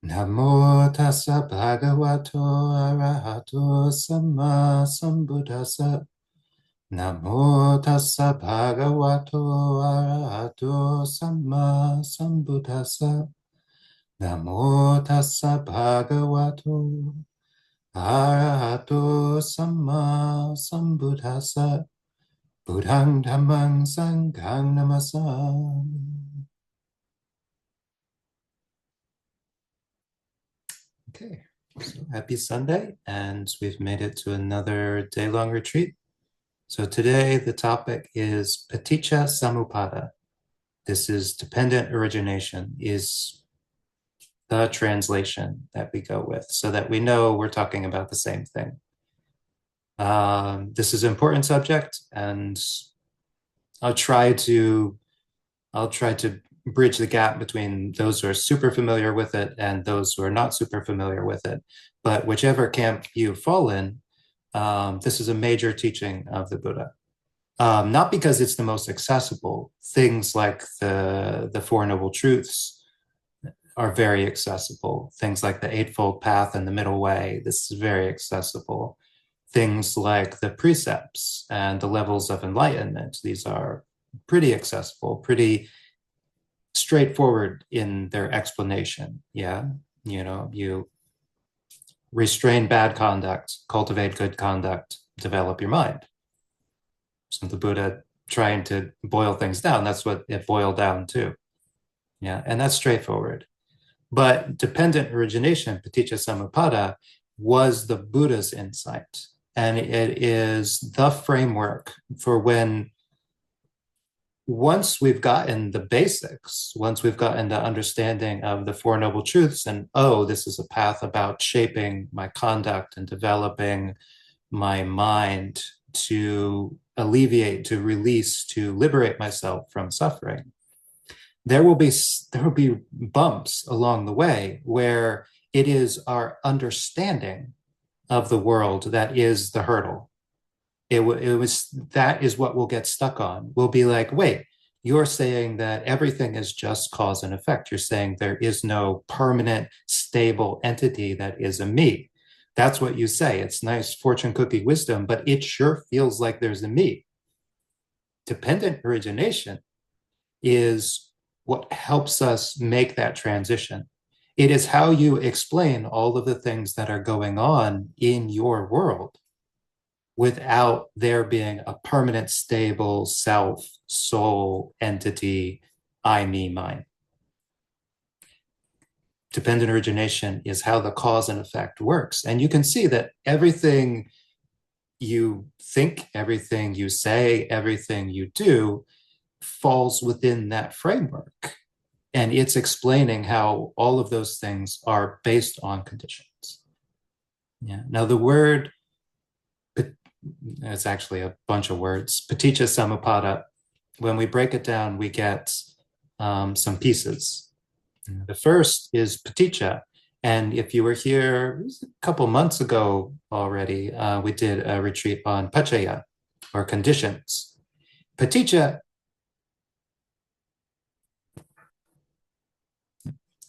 Namo tassa bhagavato arahato samma sambuddhassa. Namo tassa bhagavato arahato samma sambuddhassa. Namo tassa bhagavato arahato samma sambuddhassa. Buddhang dhammang sanghang namasami. Okay, so happy Sunday, and we've made it to another day-long retreat. So today the topic is Paticca Samuppada. This is dependent origination, is the translation that we go with, so that we know we're talking about the same thing. This is an important subject, and I'll try to bridge the gap between those who are super familiar with it and those who are not super familiar with it. But whichever camp you fall in, this is a major teaching of the Buddha. Not because it's the most accessible. Things like the Four Noble Truths are very accessible. Things like the Eightfold Path and the Middle Way, this is very accessible. Things like the precepts and the levels of enlightenment, these are pretty accessible, pretty straightforward in their explanation. Yeah, you restrain bad conduct, cultivate good conduct, develop your mind. So the Buddha trying to boil things down, that's what it boiled down to. Yeah, and that's straightforward. But dependent origination, paticca samuppada, was the Buddha's insight. And it is the framework for when, once we've gotten the basics, once we've gotten the understanding of the Four Noble Truths, and oh, this is a path about shaping my conduct and developing my mind to alleviate, to release, to liberate myself from suffering, there will be bumps along the way where it is our understanding of the world that is the hurdle. That is what we'll get stuck on. We'll be like, wait, you're saying that everything is just cause and effect. You're saying there is no permanent, stable entity that is a me. That's what you say. It's nice fortune cookie wisdom, but it sure feels like there's a me. Dependent origination is what helps us make that transition. It is how you explain all of the things that are going on in your world without there being a permanent, stable self, soul, entity, I, me, mine. Dependent origination is how the cause and effect works. And you can see that everything you think, everything you say, everything you do falls within that framework. And it's explaining how all of those things are based on conditions. Yeah. Now the word, it's actually a bunch of words, paticca samuppada, when we break it down, we get some pieces. The first is paticca. And if you were here a couple months ago already, we did a retreat on paccaya, or conditions. Paticca,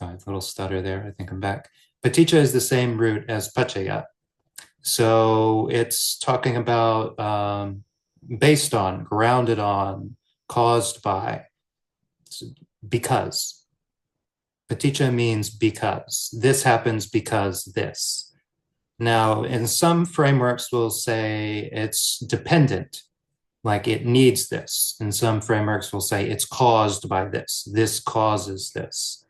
a little stutter there, I think I'm back. Paticca is the same root as paccaya. So it's talking about based on, grounded on, caused by, because. Paticca means because. This happens because this. Now, in some frameworks, we'll say it's dependent, like it needs this. In some frameworks, we'll say it's caused by this. This causes this.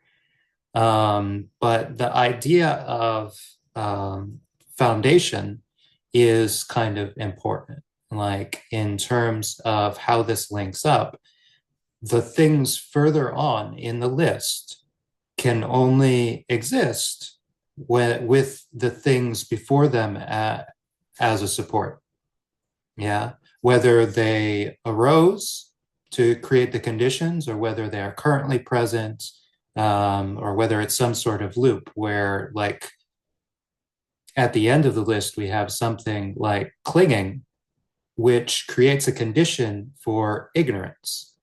But the idea of foundation is kind of important. Like in terms of how this links up, the things further on in the list can only exist with the things before them as a support. Yeah, whether they arose to create the conditions or whether they are currently present, or whether it's some sort of loop where, like, at the end of the list, we have something like clinging, which creates a condition for ignorance,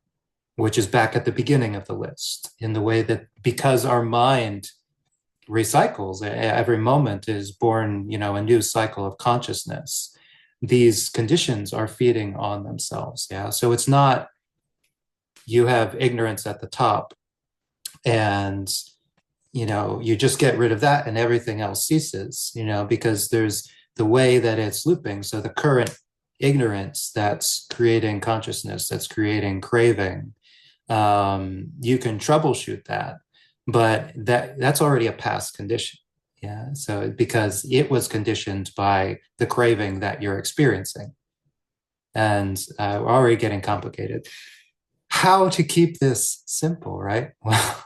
which is back at the beginning of the list, in the way that because our mind recycles. Every moment is born, a new cycle of consciousness. These conditions are feeding on themselves. Yeah. So it's not you have ignorance at the top and you just get rid of that and everything else ceases, because there's the way that it's looping. So the current ignorance that's creating consciousness, that's creating craving, you can troubleshoot that, but that's already a past condition. Yeah. So because it was conditioned by the craving that you're experiencing. And we're already getting complicated. How to keep this simple, right? Well,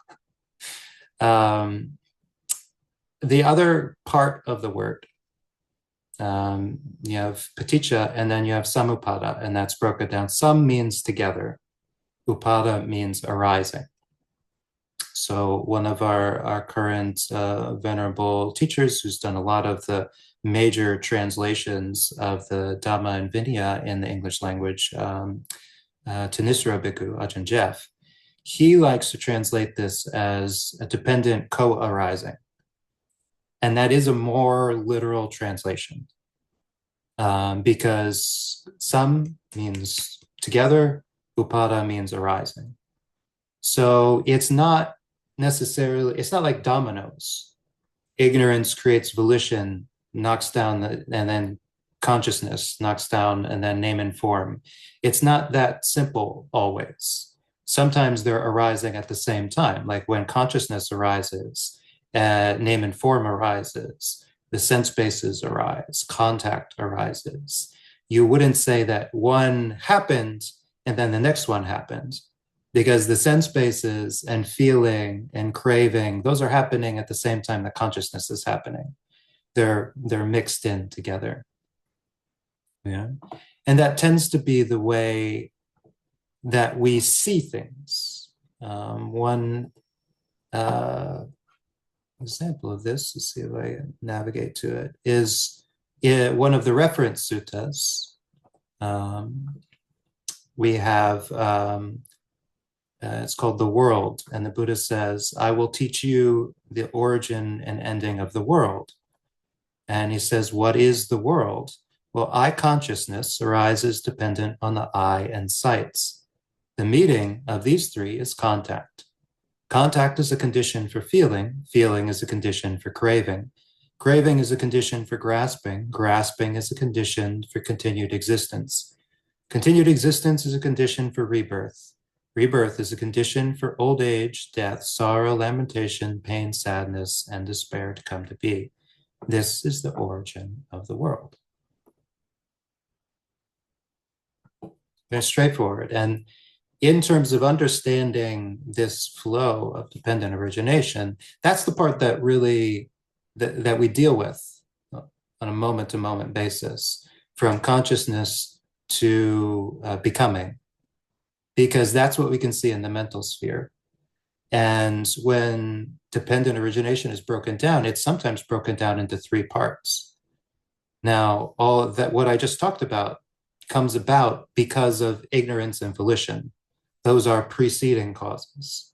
the other part of the word, you have paticca and then you have samuppada, and that's broken down. Sam means together, upada means arising. So one of our current venerable teachers who's done a lot of the major translations of the Dhamma and Vinaya in the English language, Tanisra Bhikkhu, Ajahn Jeff, he likes to translate this as a dependent co-arising. And that is a more literal translation, because sam means together, upada means arising. So it's not like dominoes. Ignorance creates volition, knocks down, and then consciousness knocks down, and then name and form. It's not that simple always. Sometimes they're arising at the same time, like when consciousness arises, name and form arises, the sense bases arise, contact arises. You wouldn't say that one happened and then the next one happened, because the sense bases and feeling and craving, those are happening at the same time that consciousness is happening. They're mixed in together. Yeah. And that tends to be the way that we see things. One example of this, let's see if I can navigate to it, is one of the reference suttas. We have, it's called The World, and the Buddha says, I will teach you the origin and ending of the world. And he says, what is the world? Well, eye consciousness arises dependent on the eye and sights. The meeting of these three is contact. Contact is a condition for feeling. Feeling is a condition for craving. Craving is a condition for grasping. Grasping is a condition for continued existence. Continued existence is a condition for rebirth. Rebirth is a condition for old age, death, sorrow, lamentation, pain, sadness, and despair to come to be. This is the origin of the world. Very straightforward. And in terms of understanding this flow of dependent origination, that's the part that really that we deal with on a moment-to-moment basis, from consciousness to becoming, because that's what we can see in the mental sphere. And when dependent origination is broken down, it's sometimes broken down into three parts. Now, all that what I just talked about comes about because of ignorance and volition. Those are preceding causes.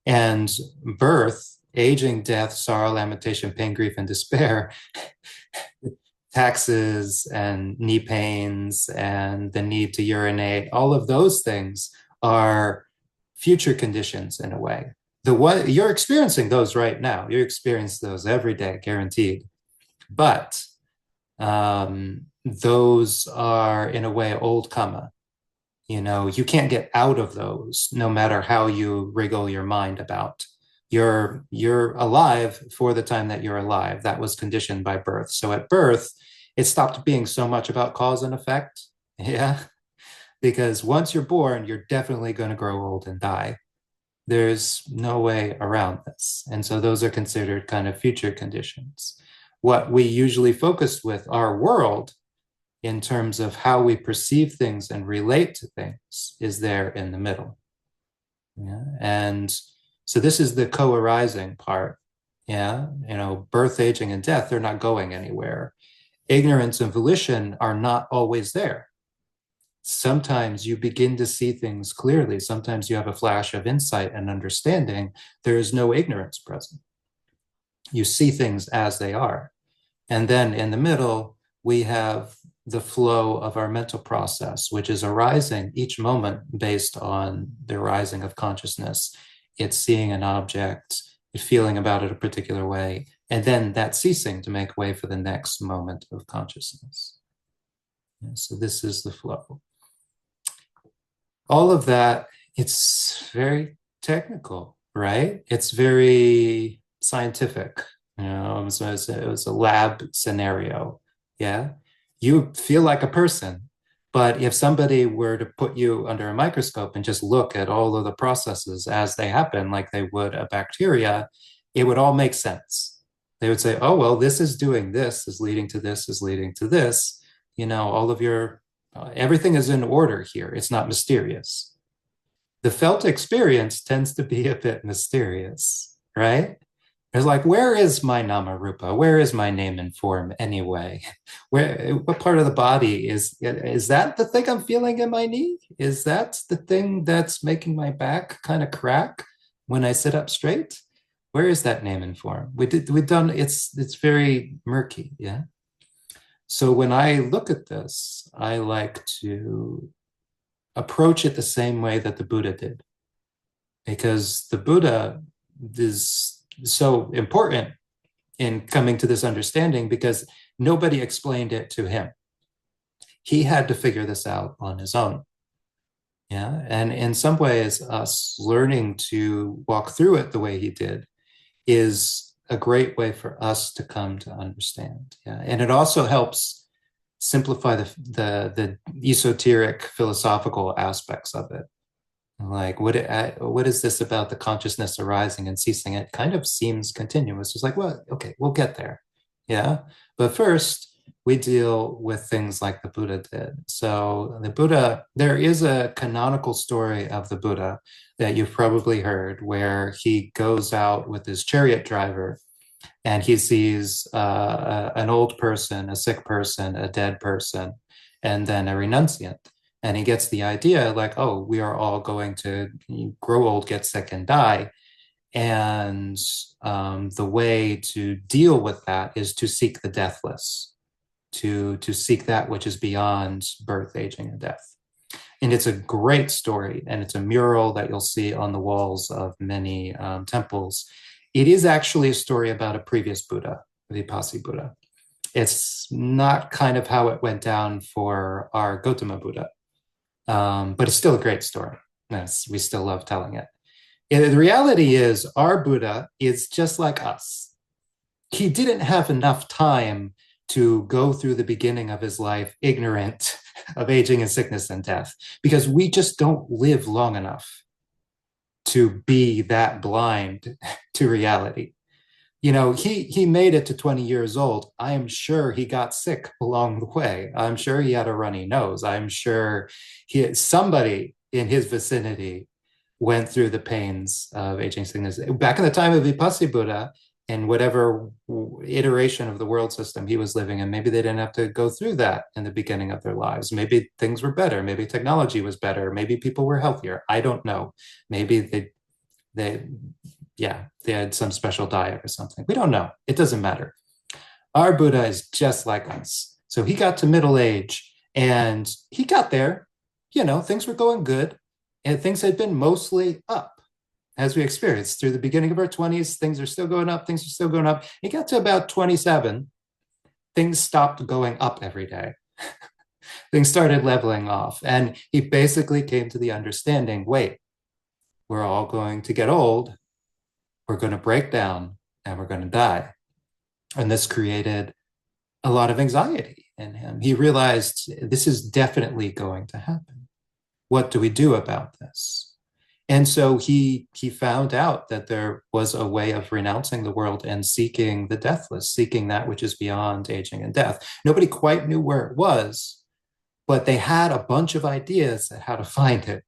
And birth, aging, death, sorrow, lamentation, pain, grief, and despair, taxes and knee pains and the need to urinate, all of those things are future conditions in a way. You're experiencing those right now. You experience those every day, guaranteed. But those are in a way old karma. You can't get out of those no matter how you wriggle your mind about. You're alive for the time that you're alive. That was conditioned by birth. So at birth, it stopped being so much about cause and effect. Yeah. Because once you're born, you're definitely going to grow old and die. There's no way around this. And so those are considered kind of future conditions. What we usually focus with our world in terms of how we perceive things and relate to things is there in the middle. Yeah. And so this is the co-arising part. Yeah. Birth, aging, and death, they're not going anywhere. Ignorance and volition are not always there. Sometimes you begin to see things clearly. Sometimes you have a flash of insight and understanding. There is no ignorance present. You see things as they are. And then in the middle, we have the flow of our mental process, which is arising each moment based on the arising of consciousness. It's seeing an object, feeling about it a particular way, and then that ceasing to make way for the next moment of consciousness. Yeah, so this is the flow. All of that, it's very technical, right? It's very scientific. So it was a lab scenario. Yeah. You feel like a person, but if somebody were to put you under a microscope and just look at all of the processes as they happen, like they would a bacteria, it would all make sense. They would say, oh, well, this is doing this, is leading to this, is leading to this. All of your everything is in order here. It's not mysterious. The felt experience tends to be a bit mysterious, right? It's like, where is my nama rupa? Where is my name and form anyway? What part of the body is that the thing I'm feeling in my knee? Is that the thing that's making my back kind of crack when I sit up straight? Where is that name and form? We've done it's very murky, yeah. So when I look at this, I like to approach it the same way that the Buddha did, because the Buddha is so important in coming to this understanding because nobody explained it to him. He had to figure this out on his own. Yeah. And in some ways, us learning to walk through it the way he did is a great way for us to come to understand. Yeah. And it also helps simplify the esoteric philosophical aspects of it. Like what is this about the consciousness arising and ceasing? It kind of seems continuous. It's like, well, okay, we'll get there. Yeah. But first, we deal with things like the Buddha did. So the Buddha, there is a canonical story of the Buddha that you've probably heard where he goes out with his chariot driver and he sees an old person, a sick person, a dead person, and then a renunciant. And he gets the idea like, oh, we are all going to grow old, get sick, and die. And the way to deal with that is to seek the deathless, to seek that which is beyond birth, aging, and death. And it's a great story, and it's a mural that you'll see on the walls of many temples. It is actually a story about a previous Buddha, the Vipassi Buddha. It's not kind of how it went down for our Gautama Buddha, but it's still a great story. Yes, we still love telling it. And the reality is, our Buddha is just like us. He didn't have enough time to go through the beginning of his life ignorant of aging and sickness and death, because we just don't live long enough to be that blind to reality. He made it to 20 years old. I am sure he got sick along the way. I'm sure he had a runny nose. I'm sure somebody in his vicinity went through the pains of aging sickness. Back in the time of Vipassi Buddha, in whatever iteration of the world system he was living in, maybe they didn't have to go through that in the beginning of their lives. Maybe things were better. Maybe technology was better. Maybe people were healthier. I don't know. Maybe they had some special diet or something. We don't know. It doesn't matter. Our Buddha is just like us. So he got to middle age and he got there. Things were going good and things had been mostly up. As we experienced through the beginning of our 20s, things are still going up, things are still going up. He got to about 27, things stopped going up every day. Things started leveling off. And he basically came to the understanding, wait, we're all going to get old, we're going to break down, and we're going to die. And this created a lot of anxiety in him. He realized this is definitely going to happen. What do we do about this? And so he found out that there was a way of renouncing the world and seeking the deathless, seeking that which is beyond aging and death. Nobody quite knew where it was, but they had a bunch of ideas at how to find it.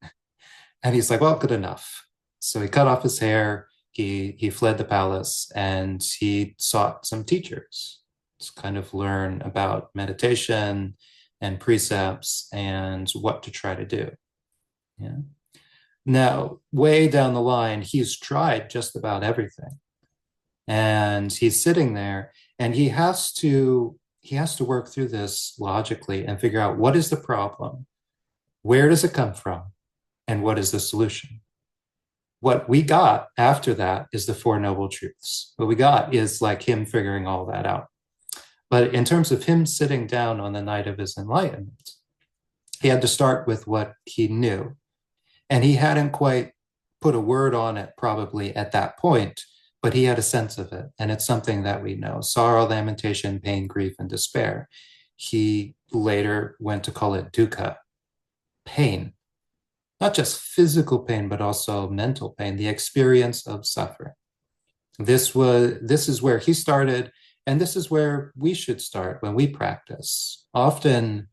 And he's like, well, good enough. So he cut off his hair, he fled the palace, and he sought some teachers to kind of learn about meditation and precepts and what to try to do. Yeah. Now, way down the line, he's tried just about everything. And he's sitting there and he has to work through this logically and figure out what is the problem, where does it come from, and what is the solution. What we got after that is the Four Noble Truths. What we got is like him figuring all that out. But in terms of him sitting down on the night of his enlightenment, he had to start with what he knew. And he hadn't quite put a word on it probably at that point, but he had a sense of it. And it's something that we know: sorrow, lamentation, pain, grief, and despair. He later went to call it dukkha, pain, not just physical pain, but also mental pain, the experience of suffering. This is where he started, and this is where we should start when we practice. Often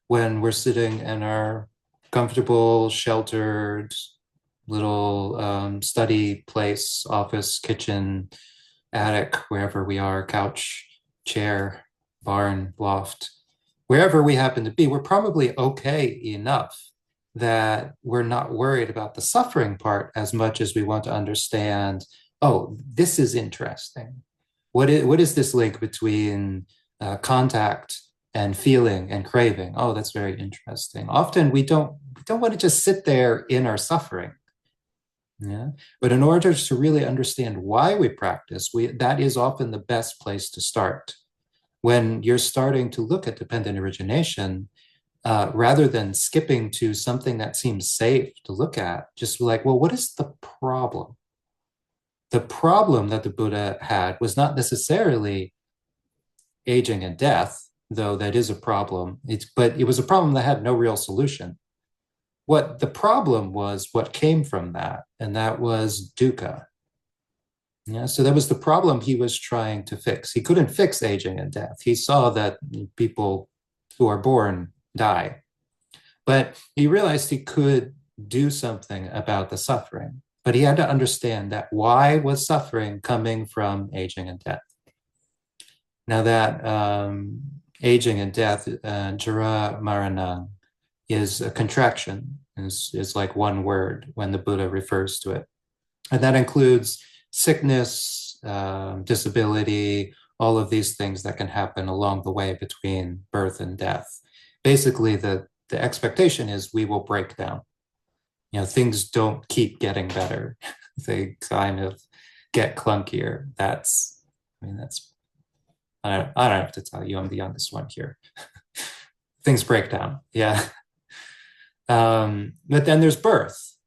when we're sitting in our comfortable, sheltered little study place, office, kitchen, attic, wherever we are, couch, chair, barn, loft, wherever we happen to be, we're probably okay enough that we're not worried about the suffering part as much as we want to understand, oh, this is interesting. What is this link between contact and feeling and craving? Oh, that's very interesting. Often we don't want to just sit there in our suffering. Yeah. But in order to really understand why we practice, that is often the best place to start. When you're starting to look at dependent origination, rather than skipping to something that seems safe to look at, just like, well, what is the problem? The problem that the Buddha had was not necessarily aging and death, though that is a problem. But it was a problem that had no real solution. What the problem was, what came from that, and that was dukkha. Yeah, so that was the problem he was trying to fix. He couldn't fix aging and death. He saw that people who are born die, but he realized he could do something about the suffering. But he had to understand that why was suffering coming from aging and death? Now that aging and death, jara marana, is a contraction, is like one word when the Buddha refers to it. And that includes sickness, disability, all of these things that can happen along the way between birth and death. Basically, the expectation is we will break down. Things don't keep getting better. They kind of get clunkier. That's, I don't have to tell you, I'm the youngest one here. Things break down. Yeah. But then there's birth.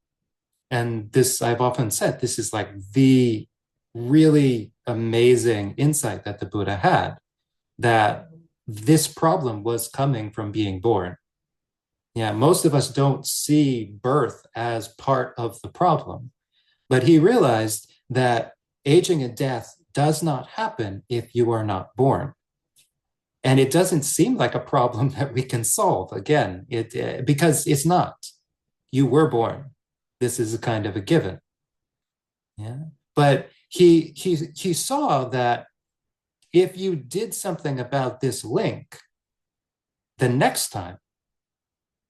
And this, I've often said, this is like the really amazing insight that the Buddha had, that this problem was coming from being born. Yeah, most of us don't see birth as part of the problem, but he realized that aging and death does not happen if you are not born. And it doesn't seem like a problem that we can solve. Again, because it's not. You were born. This is a kind of a given. Yeah. But he saw that if you did something about this link, the next time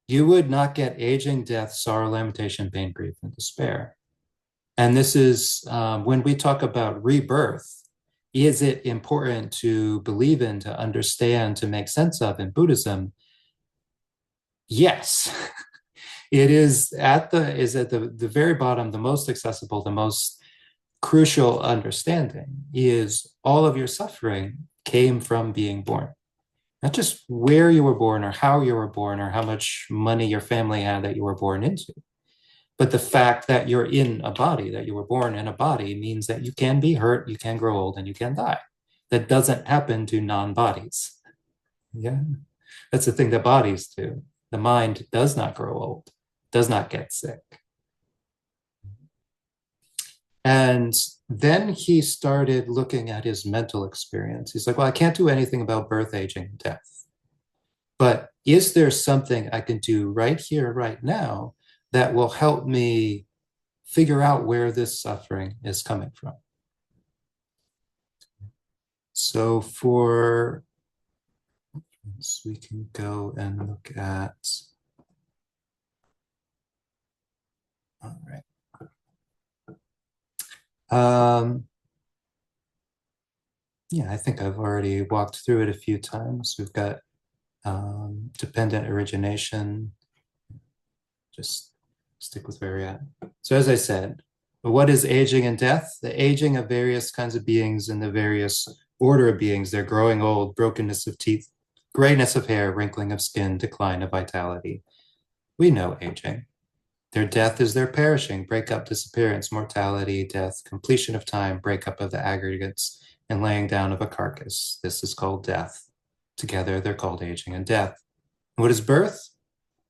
you would not get aging, death, sorrow, lamentation, pain, grief, and despair. And this is when we talk about rebirth, is it important to believe in, to understand, to make sense of in Buddhism? Yes. It is at the very bottom, the most accessible, the most crucial understanding is all of your suffering came from being born. Not just where you were born or how you were born or how much money your family had that you were born into, but the fact that you're in a body, that you were born in a body, means that you can be hurt, you can grow old, and you can die. That doesn't happen to non-bodies. Yeah, that's the thing that bodies do. The mind does not grow old, does not get sick. And then he started looking at his mental experience. He's like, well, I can't do anything about birth, aging, and death. But is there something I can do right here, right now, that will help me figure out where this suffering is coming from? So we can go and look at, all right. Yeah, I think I've already walked through it a few times. We've got dependent origination. Just stick with where we're at. So as I said, what is aging and death? The aging of various kinds of beings in the various order of beings. They're growing old, brokenness of teeth, grayness of hair, wrinkling of skin, decline of vitality. We know aging. Their death is their perishing, breakup, disappearance, mortality, death, completion of time, breakup of the aggregates, and laying down of a carcass. This is called death. Together, they're called aging and death. What is birth?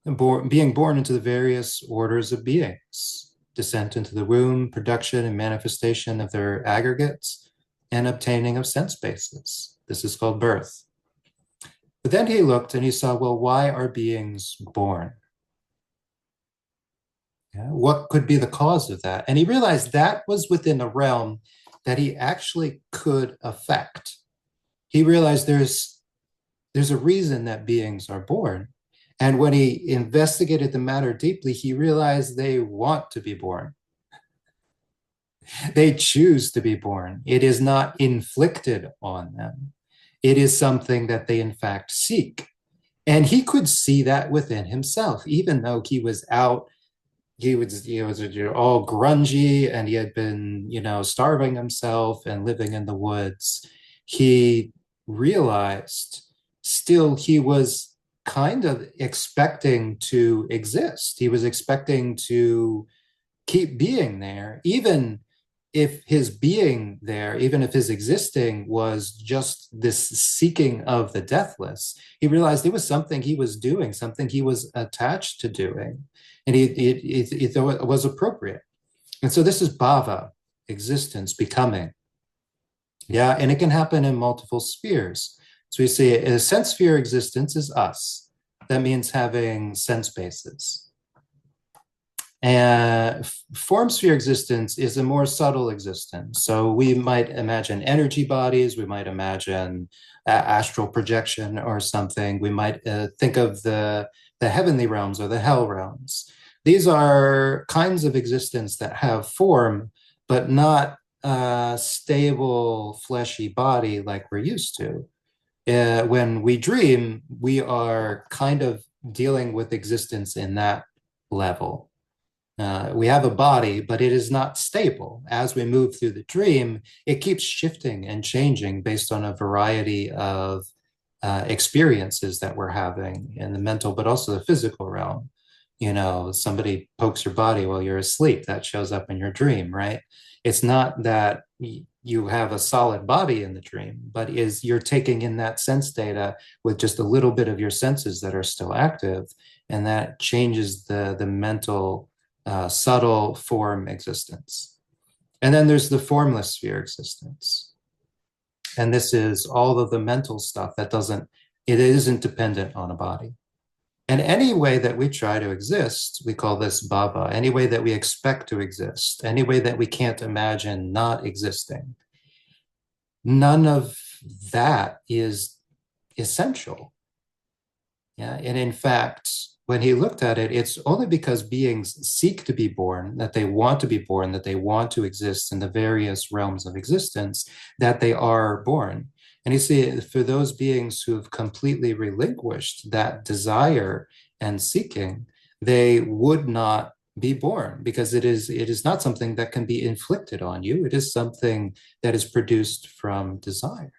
Being born into the various orders of beings, descent into the womb, production and manifestation of their aggregates, and obtaining of sense bases. This is called birth. But then he looked and he saw, well, why are beings born? Yeah, what could be the cause of that? And he realized that was within a realm that he actually could affect. He realized there's a reason that beings are born. And when he investigated the matter deeply, he realized they want to be born. They choose to be born. It is not inflicted on them. It is something that they, in fact, seek. And he could see that within himself, even though he was out, he was all grungy and he had been, starving himself and living in the woods. He realized still he was kind of expecting to exist. He was expecting to keep being there, even if his being there, even if his existing was just this seeking of the deathless. He realized it was something he was doing, something he was attached to doing, and he thought it was appropriate. And so this is bhava, existence, becoming. Yeah, and it can happen in multiple spheres. So we say a sense sphere existence is us. That means having sense bases. And form sphere existence is a more subtle existence. So we might imagine energy bodies, we might imagine astral projection or something. We might think of the heavenly realms or the hell realms. These are kinds of existence that have form, but not a stable, fleshy body like we're used to. When we dream, we are kind of dealing with existence in that level. We have a body, but it is not stable. As we move through the dream, it keeps shifting and changing based on a variety of experiences that we're having in the mental, but also the physical realm. Somebody pokes your body while you're asleep, that shows up in your dream, right? It's not that you have a solid body in the dream, but is you're taking in that sense data with just a little bit of your senses that are still active, and that changes the mental subtle form existence. And then there's the formless sphere existence. And this is all of the mental stuff it isn't dependent on a body. And any way that we try to exist, we call this bhava. Any way that we expect to exist, any way that we can't imagine not existing, none of that is essential. Yeah. And in fact, when he looked at it, it's only because beings seek to be born, that they want to be born, that they want to exist in the various realms of existence, that they are born. And you see, for those beings who have completely relinquished that desire and seeking, they would not be born, because it is not something that can be inflicted on you. It is something that is produced from desire.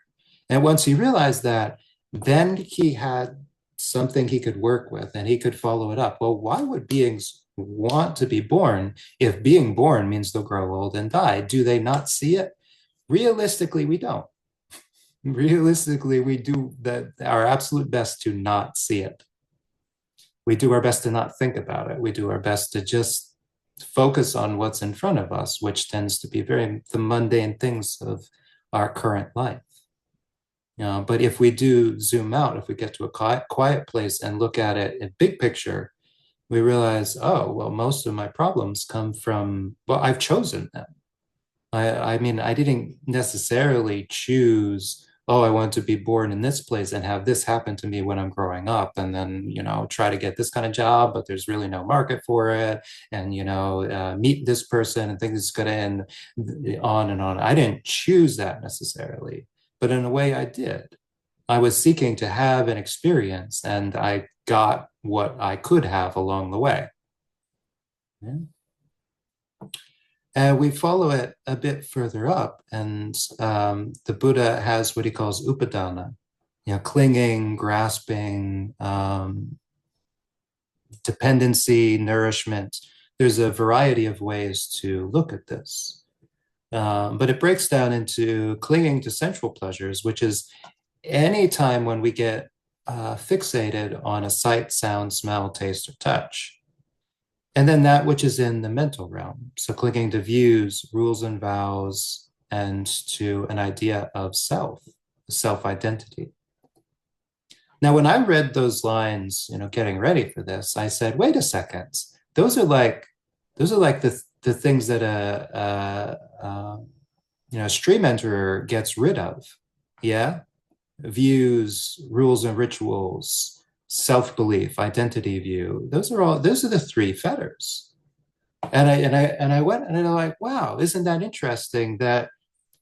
And once he realized that, then he had something he could work with and he could follow it up. Well, why would beings want to be born if being born means they'll grow old and die? Do they not see it? Realistically, we don't. Realistically, we do our absolute best to not see it. We do our best to not think about it. We do our best to just focus on what's in front of us, which tends to be the mundane things of our current life. But if we do zoom out, if we get to a quiet place and look at it in big picture, we realize, oh, well, most of my problems come from, well, I've chosen them. I mean, I didn't necessarily choose, oh, I want to be born in this place and have this happen to me when I'm growing up, and then, try to get this kind of job, but there's really no market for it, and, meet this person and think it's going to end on and on. I didn't choose that necessarily. but in a way I did. I was seeking to have an experience, and I got what I could have along the way. Yeah. And we follow it a bit further up, and the Buddha has what he calls upadana, clinging, grasping, dependency, nourishment. There's a variety of ways to look at this. But it breaks down into clinging to sensual pleasures, which is any time when we get fixated on a sight, sound, smell, taste, or touch. And then that which is in the mental realm. So clinging to views, rules and vows, and to an idea of self-identity. Now, when I read those lines, getting ready for this, I said, wait a second. Those are like the things that a stream enterer gets rid of. Yeah. Views, rules and rituals, self-belief, identity view. Those are the three fetters. And I went and I'm like, wow, isn't that interesting that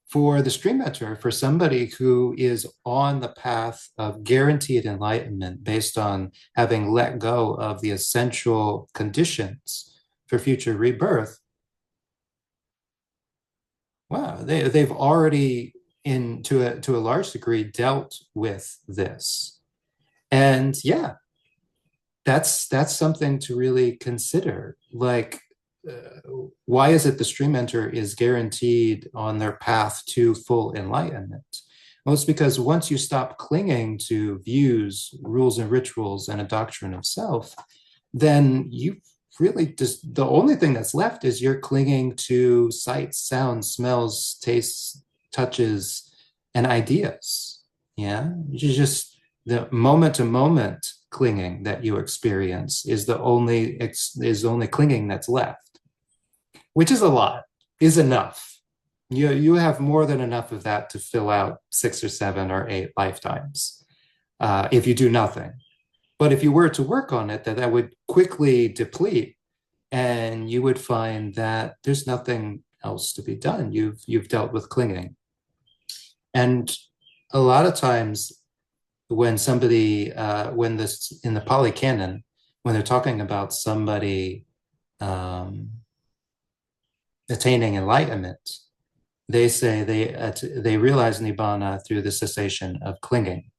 for the stream enterer, for somebody who is on the path of guaranteed enlightenment based on having let go of the essential conditions for future rebirth, wow, they've already to a large degree dealt with this. And yeah, that's something to really consider. Like, why is it the stream enterer is guaranteed on their path to full enlightenment? Well, it's because once you stop clinging to views, rules and rituals, and a doctrine of self, then you really just, the only thing that's left is you're clinging to sights, sounds, smells, tastes, touches, and ideas. Yeah, you just, the moment to moment clinging that you experience is the only clinging that's left, which is a lot, is enough. You have more than enough of that to fill out 6 or 7 or 8 lifetimes if you do nothing. But if you were to work on it, that would quickly deplete, and you would find that there's nothing else to be done. You've dealt with clinging. And a lot of times when somebody, when this in the Pali Canon, when they're talking about somebody attaining enlightenment, they say they realize nibbana through the cessation of clinging.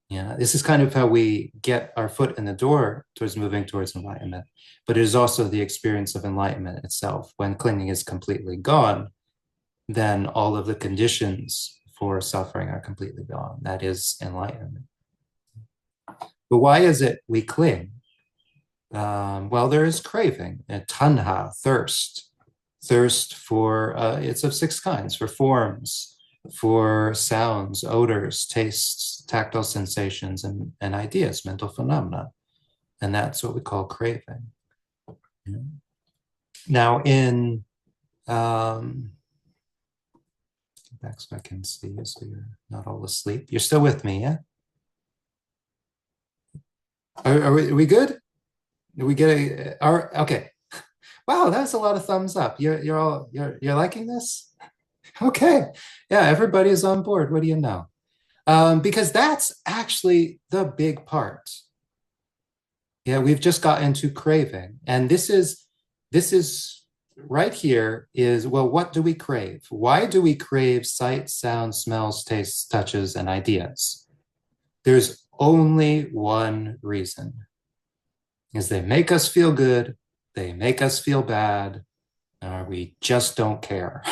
Yeah, this is kind of how we get our foot in the door towards moving towards enlightenment. But it is also the experience of enlightenment itself. When clinging is completely gone, then all of the conditions for suffering are completely gone. That is enlightenment. But why is it we cling? Well, there is craving, and tanha, thirst for, it's of 6 kinds, for forms, for sounds, odors, tastes, tactile sensations, and ideas, mental phenomena. And that's what we call craving. Yeah. Now in, back so I can see you so you're not all asleep. You're still with me, yeah? Are we good? Are we get okay. Wow, that's a lot of thumbs up. You're liking this? Okay. Yeah, everybody's on board. What do you know? Because that's actually the big part. Yeah, we've just got into craving. And this is right here is, well, what do we crave? Why do we crave sight, sound, smells, tastes, touches, and ideas? There's only one reason, is they make us feel good, they make us feel bad, or we just don't care,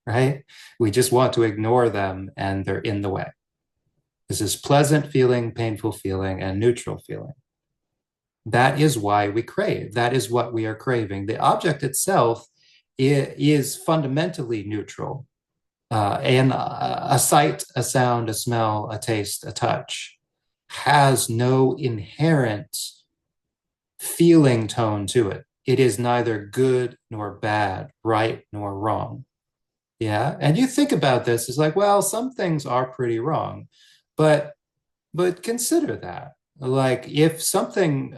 right? We just want to ignore them and they're in the way. This is pleasant feeling, painful feeling, and neutral feeling. That is why we crave. That is what we are craving. The object itself is fundamentally neutral. And a sight, a sound, a smell, a taste, a touch has no inherent feeling tone to it. It is neither good nor bad, right nor wrong. Yeah. And you think about this, it's like, well, some things are pretty wrong, but consider that. Like if something,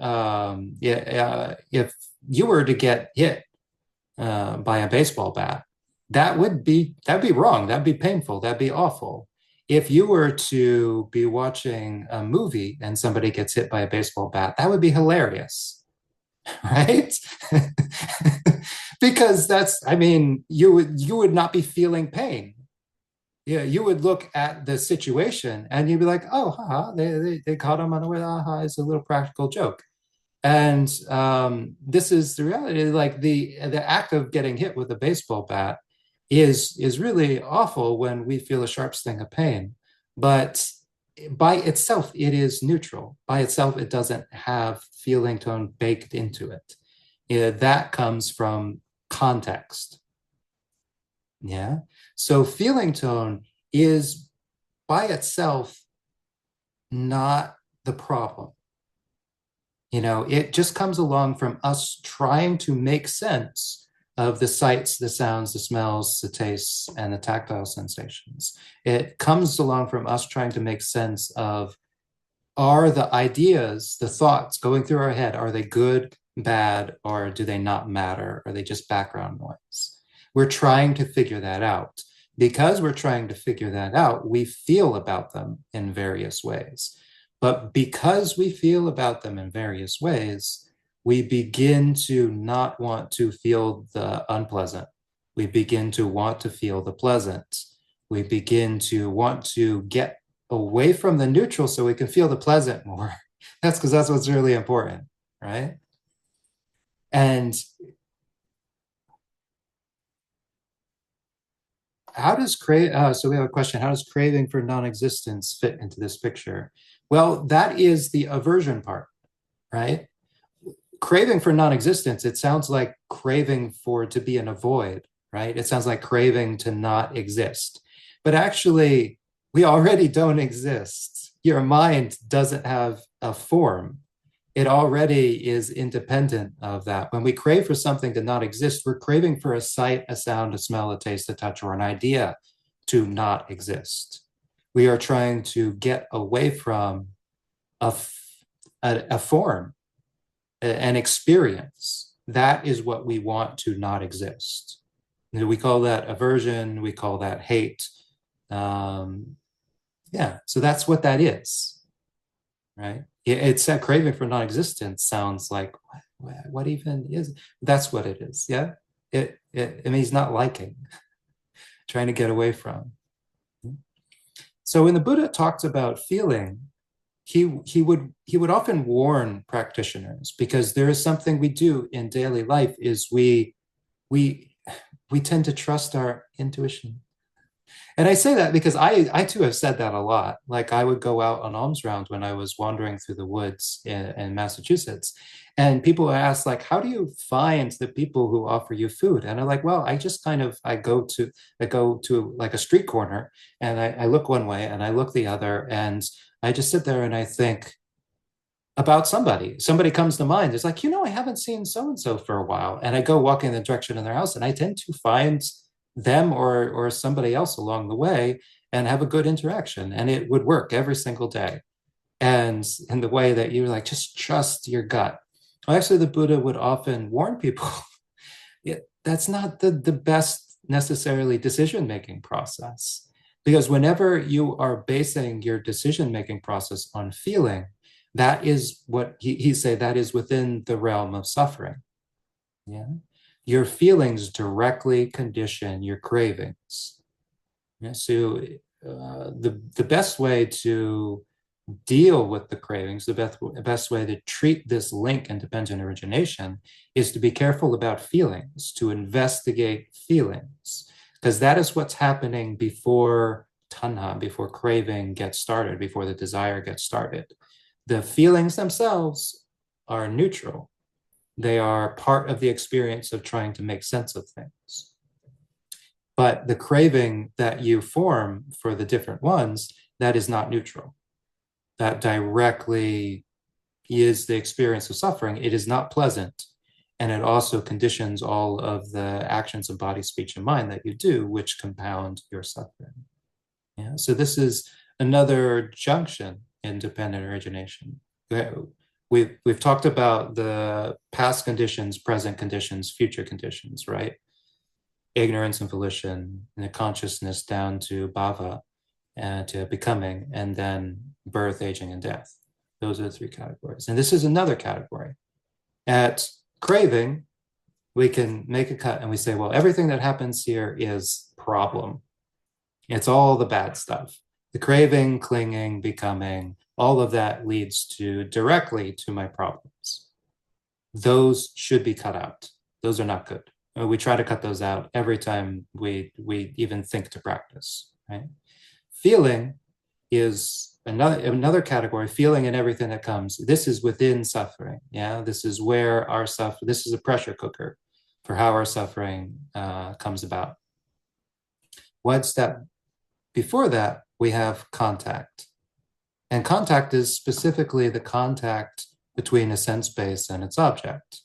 if you were to get hit by a baseball bat, that'd be wrong. That'd be painful. That'd be awful. If you were to be watching a movie and somebody gets hit by a baseball bat, that would be hilarious, right? Because I mean, you would not be feeling pain. Yeah, you would look at the situation and you'd be like, oh, haha, they caught him unaware. Haha, it's a little practical joke. And this is the reality. Like the act of getting hit with a baseball bat is really awful when we feel a sharp sting of pain. But by itself, it is neutral. By itself, it doesn't have feeling tone baked into it. Yeah, that comes from context. Yeah. So feeling tone is by itself not the problem. It just comes along from us trying to make sense of the sights, the sounds, the smells, the tastes, and the tactile sensations. It comes along from us trying to make sense of, are the ideas, the thoughts going through our head, are they good, bad, or do they not matter? Are they just background noise? We're trying to figure that out. Because we're trying to figure that out, we feel about them in various ways. But because we feel about them in various ways, we begin to not want to feel the unpleasant. We begin to want to feel the pleasant. We begin to want to get away from the neutral so we can feel the pleasant more. That's because that's what's really important, right? And so we have a question. How does craving for non-existence fit into this picture? Well, that is the aversion part, right? Craving for non-existence, it sounds like craving for to be in a void, right? It sounds like craving to not exist. But actually, we already don't exist. Your mind doesn't have a form. It already is independent of that. When we crave for something to not exist, we're craving for a sight, a sound, a smell, a taste, a touch, or an idea to not exist. We are trying to get away from a form, an experience. That is what we want to not exist. We call that aversion. We call that hate. Yeah, so that's what that is, right? It's that craving for non-existence sounds like what even is? That's what it is. Yeah, it means not liking, trying to get away from. So when the Buddha talks about feeling, he would often warn practitioners, because there is something we do in daily life is we we tend to trust our intuition. And I say that because I too have said that a lot. Like I would go out on alms round when I was wandering through the woods in Massachusetts, and people would ask like, how do you find the people who offer you food? And I'm like, well, I just kind of I go to like a street corner, and I look one way and I look the other, and I just sit there and I think about somebody. Somebody comes to mind. It's like, I haven't seen so and so for a while, and I go walking in the direction of their house, and I tend to find them or somebody else along the way and have a good interaction, and it would work every single day. And in the way that you're like, just trust your gut. Well, actually, the Buddha would often warn people that's not the best necessarily decision making process, because whenever you are basing your decision making process on feeling, that is what he say that is within the realm of suffering. Yeah, your feelings directly condition your cravings. Yeah? So the best way to deal with the cravings, the best way to treat this link in dependent origination is to be careful about feelings, to investigate feelings, because that is what's happening before tanha, before craving gets started, before the desire gets started. The feelings themselves are neutral. They are part of the experience of trying to make sense of things. But the craving that you form for the different ones, that is not neutral. That directly is the experience of suffering. It is not pleasant. And it also conditions all of the actions of body, speech, and mind that you do, which compound your suffering. Yeah. So this is another junction in dependent origination. We've talked about the past conditions, present conditions, future conditions, right? ignorance and volition, and the consciousness down to bhava, and to becoming, and then birth, aging, and death. Those are the three categories. And this is another category. At craving, we can make a cut and we say, well, everything that happens here is problem. It's all the bad stuff. The craving, clinging, becoming, all of that leads directly to my problems. Those should be cut out. Those are not good. We try to cut those out every time we even think to practice, right? Feeling is another category. Feeling and everything that comes. This is within suffering. Yeah, this is where our suffering. This is a pressure cooker for how our suffering comes about. One step before that, we have contact, and contact is specifically the contact between a sense space and its object,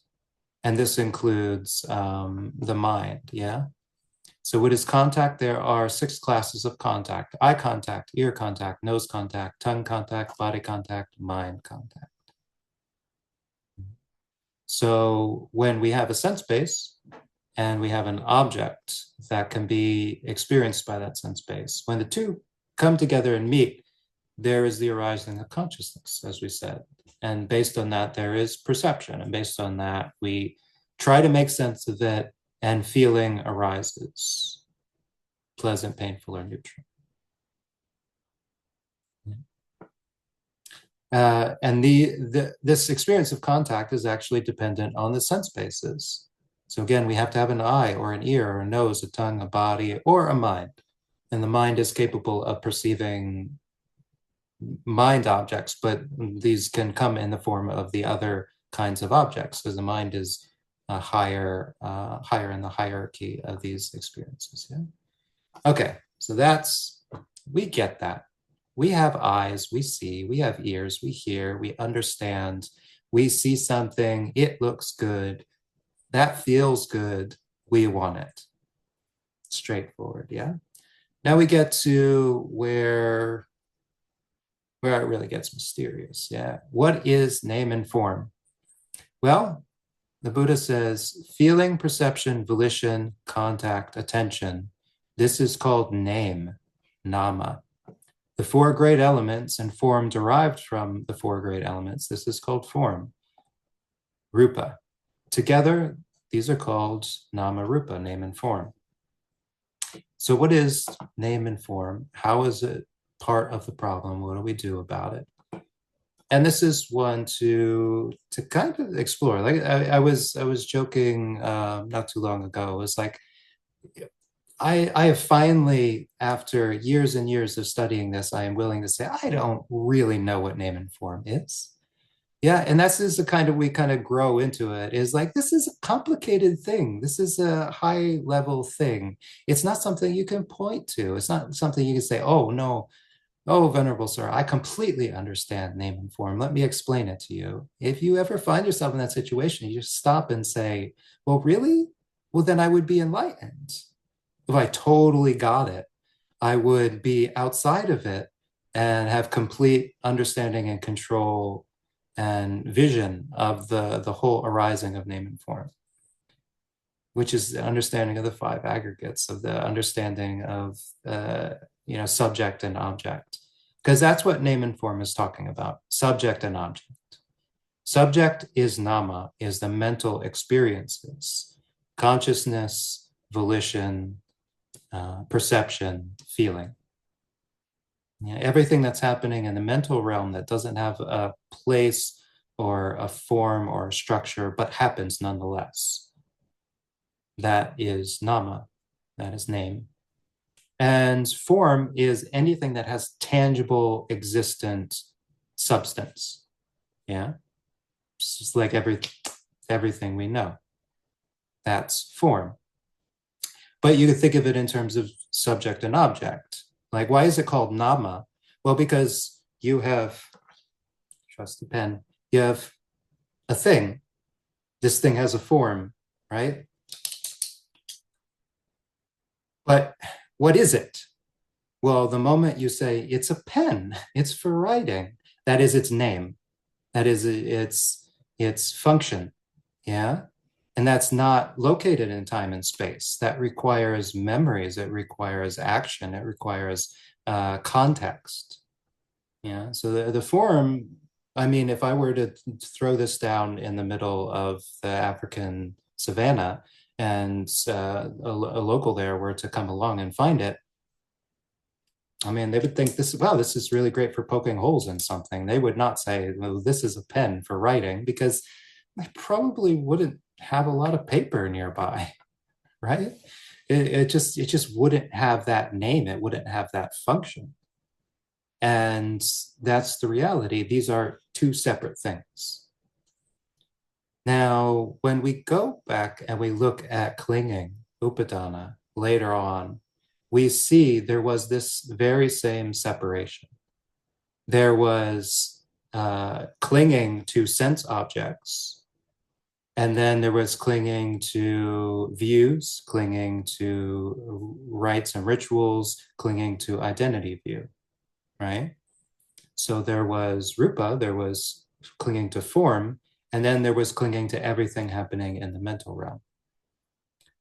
and this includes the mind. Yeah. So what is contact? There are 6 classes of contact: eye contact, ear contact, nose contact, tongue contact, body contact, mind contact. So when we have a sense base and we have an object that can be experienced by that sense base, when the two come together and meet, there is the arising of consciousness, as we said. And based on that, there is perception. And based on that, we try to make sense of it, and feeling arises, pleasant, painful, or neutral. And this experience of contact is actually dependent on the sense bases. So again, we have to have an eye or an ear or a nose, a tongue, a body, or a mind. And the mind is capable of perceiving mind objects, but these can come in the form of the other kinds of objects, because the mind is higher in the hierarchy of these experiences. Yeah. Okay, so we get that. We have eyes, we see, we have ears, we hear, we understand, we see something, it looks good, that feels good, we want it. Straightforward, yeah? Now we get to where it really gets mysterious, yeah? What is name and form? Well, the Buddha says, feeling, perception, volition, contact, attention, this is called name, nama. The 4 great elements and form derived from the 4 great elements, this is called form, rupa. Together, these are called nama rupa, name and form. So what is name and form? How is it part of the problem? What do we do about it? And this is one to kind of explore. Like I was joking not too long ago. It was like, I have finally, after years and years of studying this, I am willing to say, I don't really know what name and form is. Yeah, and that's just the kind of, we kind of grow into it, is like, this is a complicated thing. This is a high level thing. It's not something you can point to. It's not something you can say, oh, no, oh, Venerable Sir, I completely understand name and form. Let me explain it to you. If you ever find yourself in that situation, you just stop and say, well, really? Well, then I would be enlightened. If I totally got it, I would be outside of it and have complete understanding and control and vision of the whole arising of name and form, which is the understanding of the 5 aggregates, of the understanding of subject and object, because that's what name and form is talking about, subject and object. Subject is nama, is the mental experiences, consciousness, volition, perception, feeling. Yeah, everything that's happening in the mental realm that doesn't have a place or a form or a structure, but happens nonetheless. That is nama, that is name. And form is anything that has tangible, existent substance. Yeah, it's just like everything we know. That's form. But you could think of it in terms of subject and object. Like, why is it called nama? Well, because you have, trust the pen, you have a thing. This thing has a form, right? But what is it? Well, the moment you say it's a pen, it's for writing, that is its name. That is its function, yeah? And that's not located in time and space. That requires memories, it requires action, it requires context. Yeah. So the form, I mean, if I were to throw this down in the middle of the African savannah and a local there were to come along and find it, I mean, they would think this, wow, this is really great for poking holes in something. They would not say, well, this is a pen for writing, because they probably wouldn't have a lot of paper nearby, right? It just wouldn't have that name. It wouldn't have that function. And that's the reality. These are two separate things. Now, when we go back and we look at clinging, upadana, later on, we see there was this very same separation. There was clinging to sense objects, and then there was clinging to views, clinging to rites and rituals, clinging to identity view, right? So there was rupa, there was clinging to form, and then there was clinging to everything happening in the mental realm.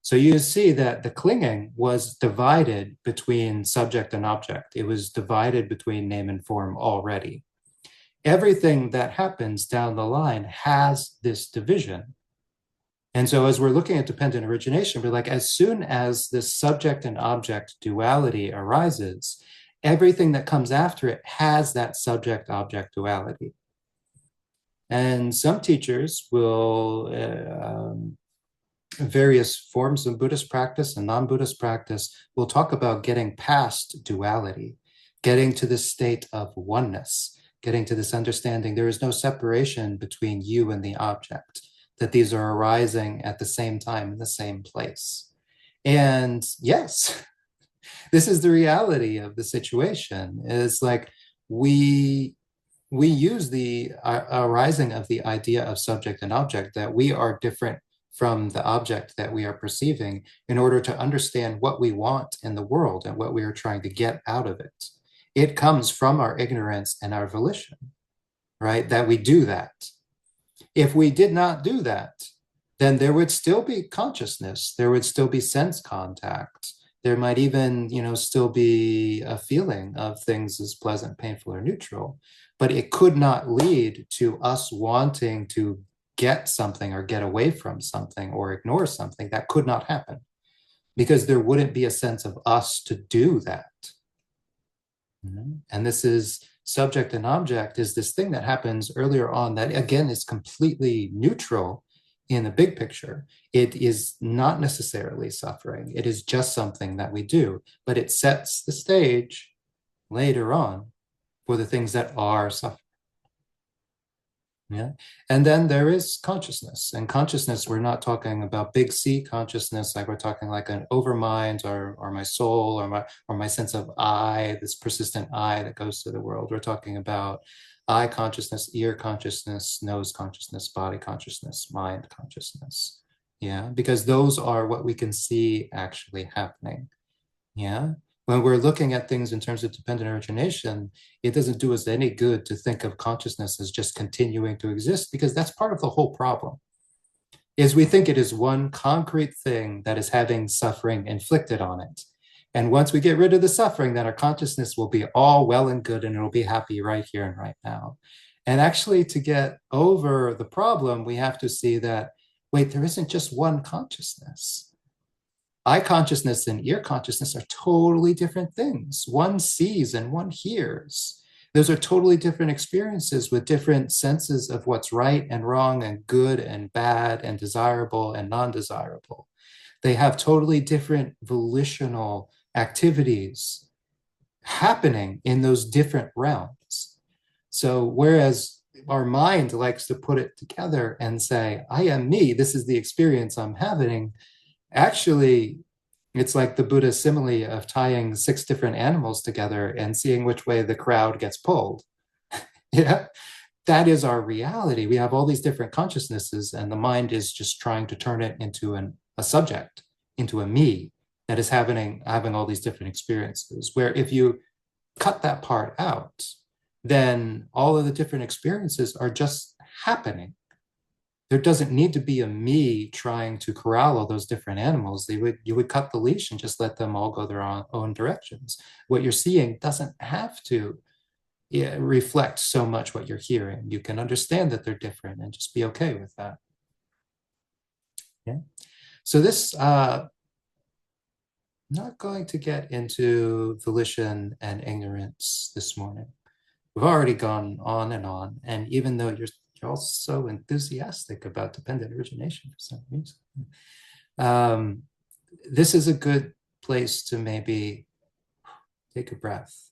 So you see that the clinging was divided between subject and object. It was divided between name and form already. Everything that happens down the line has this division. And so as we're looking at dependent origination, we're like, as soon as this subject and object duality arises, everything that comes after it has that subject object duality. And some teachers will, various forms of Buddhist practice and non-Buddhist practice, will talk about getting past duality, getting to this state of oneness, getting to this understanding there is no separation between you and the object, that these are arising at the same time in the same place. And yes, this is the reality of the situation. It's like we use the arising of the idea of subject and object, that we are different from the object that we are perceiving, in order to understand what we want in the world and what we are trying to get out of it. It comes from our ignorance and our volition, right? That we do that. If we did not do that, then there would still be consciousness, there would still be sense contact, there might even, still be a feeling of things as pleasant, painful, or neutral, but it could not lead to us wanting to get something or get away from something or ignore something. That could not happen, because there wouldn't be a sense of us to do that. And this is subject and object, is this thing that happens earlier on that, again, is completely neutral in the big picture. It is not necessarily suffering. It is just something that we do, but it sets the stage later on for the things that are suffering. Yeah. And then there is consciousness. And consciousness, we're not talking about big C consciousness, like we're talking like an overmind, or my soul, or my sense of I, this persistent I that goes through the world. We're talking about eye consciousness, ear consciousness, nose consciousness, body consciousness, mind consciousness. Yeah, because those are what we can see actually happening. Yeah. When we're looking at things in terms of dependent origination, it doesn't do us any good to think of consciousness as just continuing to exist, because that's part of the whole problem. Is we think it is one concrete thing that is having suffering inflicted on it. And once we get rid of the suffering, then our consciousness will be all well and good, and it'll be happy right here and right now. And actually, to get over the problem, we have to see that, wait, there isn't just one consciousness. Eye consciousness and ear consciousness are totally different things. One sees and one hears. Those are totally different experiences with different senses of what's right and wrong and good and bad and desirable and non-desirable. They have totally different volitional activities happening in those different realms. So whereas our mind likes to put it together and say, I am me, this is the experience I'm having, actually, it's like the Buddha simile of tying 6 different animals together and seeing which way the crowd gets pulled. Yeah, that is our reality. We have all these different consciousnesses, and the mind is just trying to turn it into a subject, into a me that is having all these different experiences. Where if you cut that part out, then all of the different experiences are just happening. There doesn't need to be a me trying to corral all those different animals. You would cut the leash and just let them all go their own directions. What you're seeing doesn't have to, yeah, reflect so much what you're hearing. You can understand that they're different and just be okay with that. Yeah. So this, not going to get into volition and ignorance this morning. We've already gone on, and even though you're all so enthusiastic about dependent origination for some reason, um, this is a good place to maybe take a breath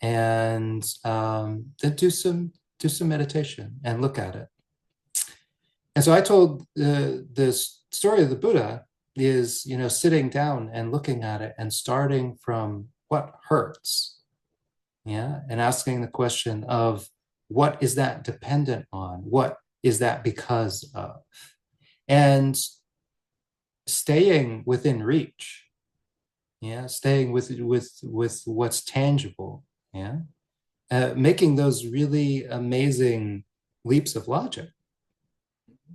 and then do some meditation and look at it. And so I told this story of the Buddha is, sitting down and looking at it and starting from what hurts, yeah, and asking the question of what is that dependent on? What is that because of? And staying within reach, yeah, staying with what's tangible, yeah, making those really amazing leaps of logic.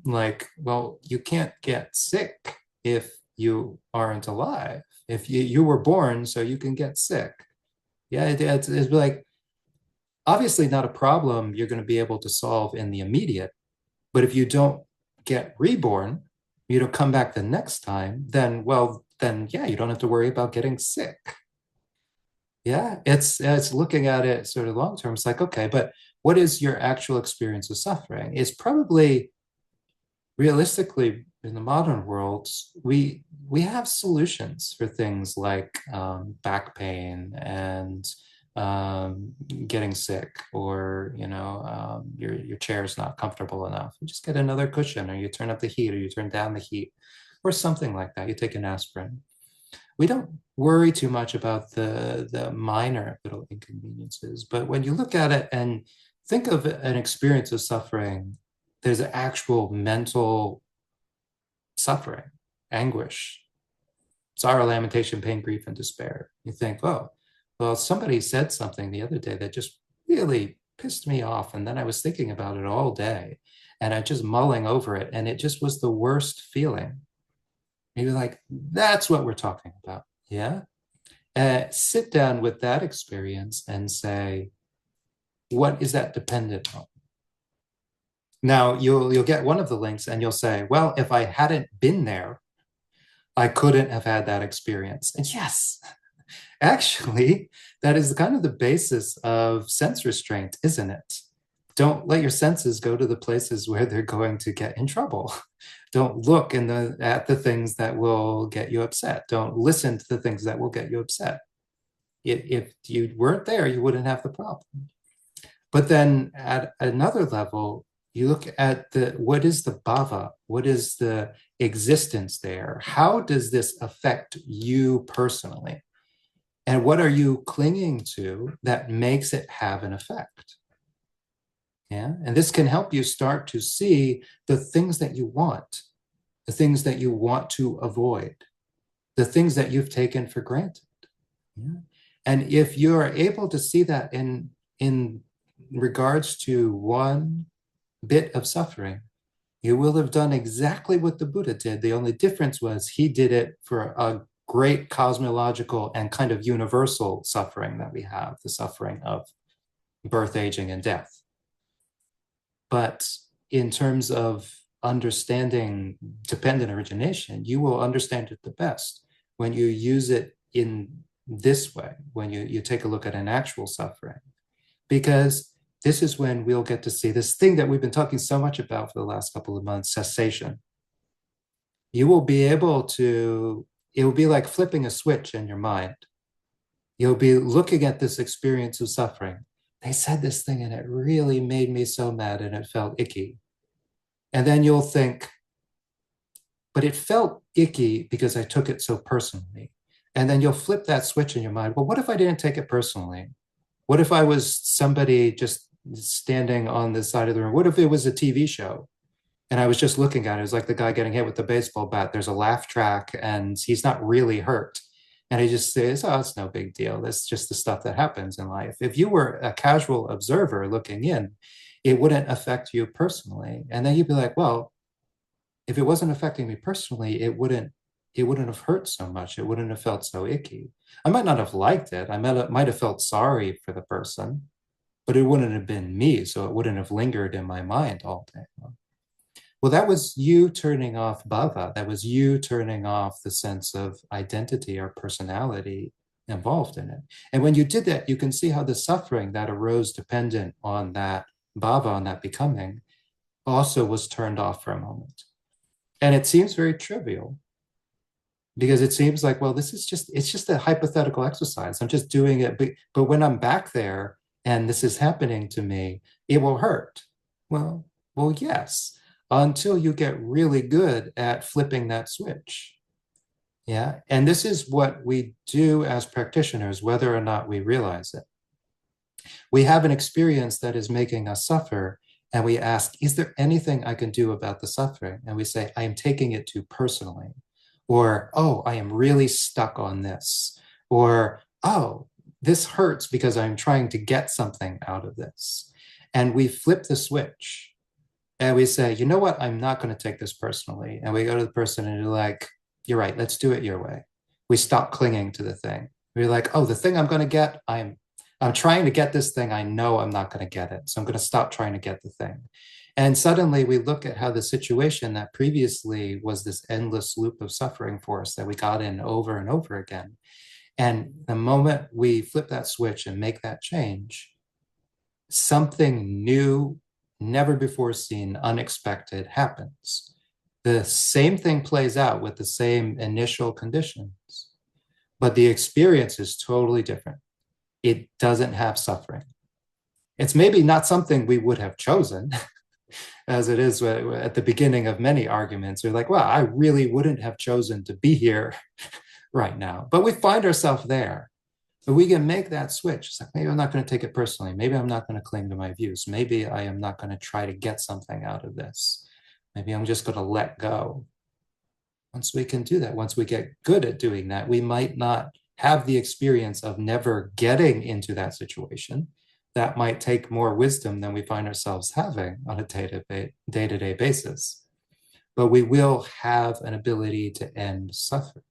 Like, well, you can't get sick if you aren't alive. If you were born, so you can get sick. Yeah, it's like obviously not a problem you're going to be able to solve in the immediate, but if you don't get reborn, you don't come back the next time, then well, then yeah, you don't have to worry about getting sick. Yeah, it's looking at it sort of long term. It's like, okay, but what is your actual experience of suffering? It's probably realistically in the modern world, we have solutions for things like back pain and getting sick, or your chair is not comfortable enough. You just get another cushion, or you turn up the heat, or you turn down the heat, or something like that. You take an aspirin. We don't worry too much about the minor little inconveniences, but when you look at it and think of an experience of suffering, there's actual mental suffering, anguish, sorrow, lamentation, pain, grief, and despair. You think, oh, well, somebody said something the other day that just really pissed me off. And then I was thinking about it all day and I just mulling over it. And it just was the worst feeling. Maybe like, that's what we're talking about. Yeah. Sit down with that experience and say, what is that dependent on? Now you'll get one of the links and you'll say, well, if I hadn't been there, I couldn't have had that experience. And yes, actually, that is kind of the basis of sense restraint, isn't it? Don't let your senses go to the places where they're going to get in trouble. Don't look at the things that will get you upset. Don't listen to the things that will get you upset. If you weren't there, you wouldn't have the problem. But then at another level, you look at what is the bhava? What is the existence there? How does this affect you personally? And what are you clinging to that makes it have an effect? Yeah. And this can help you start to see the things that you want, the things that you want to avoid, the things that you've taken for granted. Yeah. And if you're able to see that in regards to one bit of suffering, you will have done exactly what the Buddha did. The only difference was he did it for a great cosmological and kind of universal suffering that we have, the suffering of birth, aging, and death. But in terms of understanding dependent origination, you will understand it the best when you use it in this way, when you take a look at an actual suffering, because this is when we'll get to see this thing that we've been talking so much about for the last couple of months, cessation. You will be able to, it will be like flipping a switch in your mind. You'll be looking at this experience of suffering. They said this thing and it really made me so mad and it felt icky. And then you'll think, but it felt icky because I took it so personally. And then you'll flip that switch in your mind. Well, what if I didn't take it personally? What if I was somebody just standing on the side of the room? What if it was a TV show and I was just looking at it? It was like the guy getting hit with the baseball bat. There's a laugh track and he's not really hurt. And he just says, oh, it's no big deal. That's just the stuff that happens in life. If you were a casual observer looking in, it wouldn't affect you personally. And then you'd be like, well, if it wasn't affecting me personally, it wouldn't have hurt so much. It wouldn't have felt so icky. I might not have liked it. I might have felt sorry for the person, but it wouldn't have been me. So it wouldn't have lingered in my mind all day long. Well, that was you turning off bhava. That was you turning off the sense of identity or personality involved in it. And when you did that, you can see how the suffering that arose dependent on that bhava, on that becoming, also was turned off for a moment. And it seems very trivial because it seems like, well, it's just a hypothetical exercise. I'm just doing it. But when I'm back there and this is happening to me, it will hurt. Well, yes, until you get really good at flipping that switch. Yeah. And this is what we do as practitioners, whether or not we realize it. We have an experience that is making us suffer, and we ask, is there anything I can do about the suffering? And we say, I am taking it too personally. Or, oh, I am really stuck on this. Or, oh, this hurts because I'm trying to get something out of this. And we flip the switch and we say, you know what? I'm not going to take this personally. And we go to the person and you're like, you're right, let's do it your way. We stop clinging to the thing. We're like, oh, the thing I'm going to get, I'm trying to get this thing. I know I'm not going to get it. So I'm going to stop trying to get the thing. And suddenly we look at how the situation that previously was this endless loop of suffering for us that we got in over and over again. And the moment we flip that switch and make that change, something new, never before seen, unexpected happens. The same thing plays out with the same initial conditions, but the experience is totally different. It doesn't have suffering. It's maybe not something we would have chosen, as it is at the beginning of many arguments. We're like, well, I really wouldn't have chosen to be here right now. But we find ourselves there. But we can make that switch. It's like, maybe I'm not going to take it personally. Maybe I'm not going to cling to my views. Maybe I am not going to try to get something out of this. Maybe I'm just going to let go. Once we can do that, once we get good at doing that, we might not have the experience of never getting into that situation. That might take more wisdom than we find ourselves having on a day-to-day basis. But we will have an ability to end suffering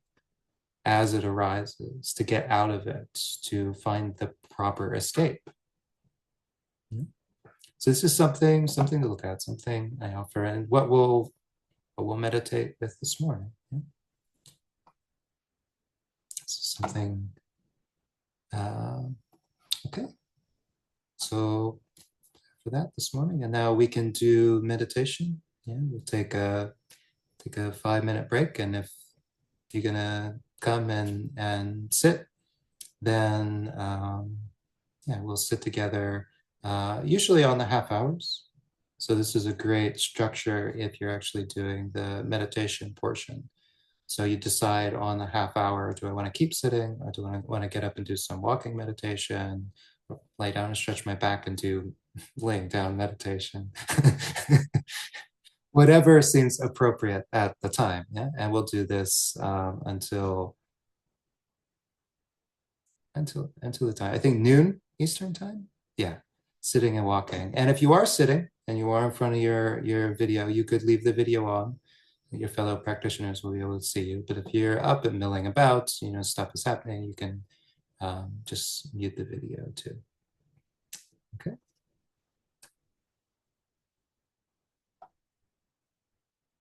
as it arises, to get out of it, to find the proper escape. So this is something to look at, something I offer, and what we'll meditate with this morning. Something, okay. So for that this morning, and now we can do meditation. Yeah, we'll take a 5-minute break, and if you're gonna come and sit, then yeah, we'll sit together, usually on the half hours. So this is a great structure if you're actually doing the meditation portion. So you decide on the half hour, do I want to keep sitting, or do I want to get up and do some walking meditation, or lay down and stretch my back and do laying down meditation? Whatever seems appropriate at the time. Yeah, and we'll do this until the time, I think noon Eastern time. Yeah, sitting and walking. And if you are sitting and you are in front of your video, you could leave the video on. Your fellow practitioners will be able to see you. But if you're up and milling about, stuff is happening, you can just mute the video too. Okay.